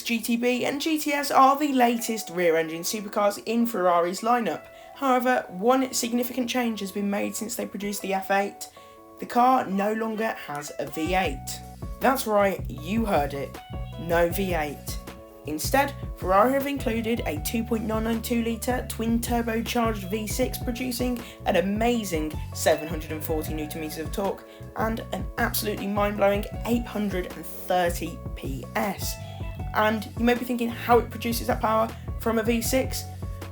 GTB and GTS are the latest rear-engine supercars in Ferrari's lineup. However, one significant change has been made since they produced the F8. The car no longer has a V8. That's right, you heard it, no V8. Instead, Ferrari have included a 2.992 litre twin-turbocharged V6 producing an amazing 740 Nm of torque and an absolutely mind-blowing 830 PS. And you may be thinking how it produces that power from a V6.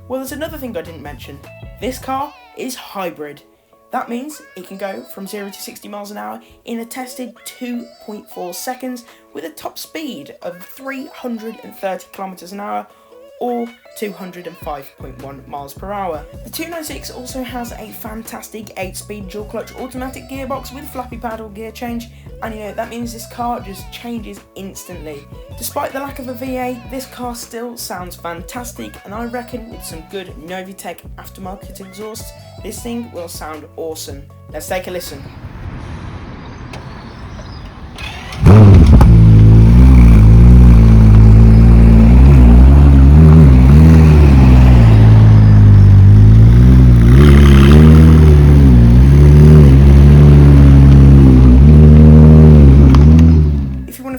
Well, there's another thing I didn't mention. This car is hybrid. That means it can go from 0 to 60 miles an hour in a tested 2.4 seconds with a top speed of 330 kilometers an hour or 205.1 miles per hour. The 296 also has a fantastic 8-speed dual clutch automatic gearbox with flappy paddle gear change, and that means this car just changes instantly. Despite the lack of a V8, this car still sounds fantastic, and I reckon with some good Novitec aftermarket exhausts, this thing will sound awesome. Let's take a listen.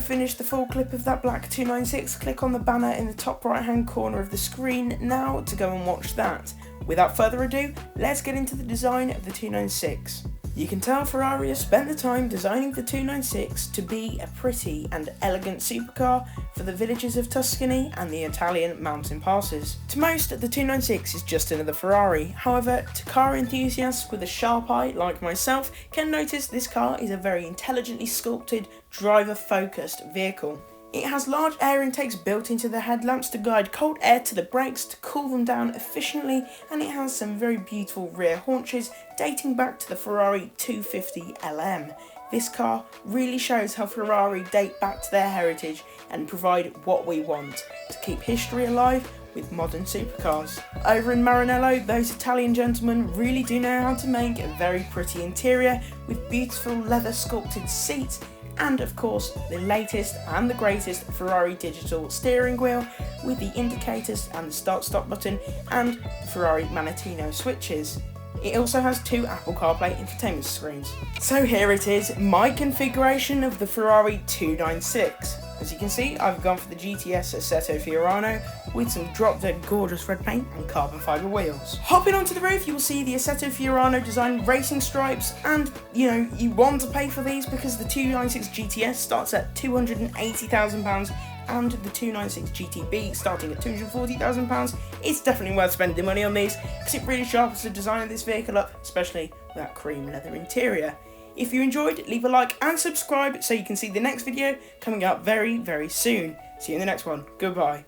Finish the full clip of that black 296, click on the banner in the top right hand corner of the screen now to go and watch that. Without further ado, let's get into the design of the 296. You can tell Ferrari has spent the time designing the 296 to be a pretty and elegant supercar for the villages of Tuscany and the Italian mountain passes. To most, the 296 is just another Ferrari. However, to car enthusiasts with a sharp eye like myself can notice this car is a very intelligently sculpted, driver-focused vehicle. It has large air intakes built into the headlamps to guide cold air to the brakes to cool them down efficiently, and it has some very beautiful rear haunches dating back to the Ferrari 250 LM. This car really shows how Ferrari date back to their heritage and provide what we want to keep history alive with modern supercars. Over in Maranello, those Italian gentlemen really do know how to make a very pretty interior with beautiful leather sculpted seats, and of course the latest and the greatest Ferrari digital steering wheel with the indicators and the start-stop button and Ferrari Manettino switches. It also has 2 Apple CarPlay infotainment screens. So here it is, my configuration of the Ferrari 296. As you can see, I've gone for the GTS Assetto Fiorano with some drop-dead gorgeous red paint and carbon fibre wheels. Hopping onto the roof, you will see the Assetto Fiorano design racing stripes, and you want to pay for these because the 296 GTS starts at £280,000 and the 296 GTB starting at £240,000. It's definitely worth spending money on these because it really sharpens the design of this vehicle up, especially with that cream leather interior. If you enjoyed, leave a like and subscribe so you can see the next video coming up very, very soon. See you in the next one. Goodbye.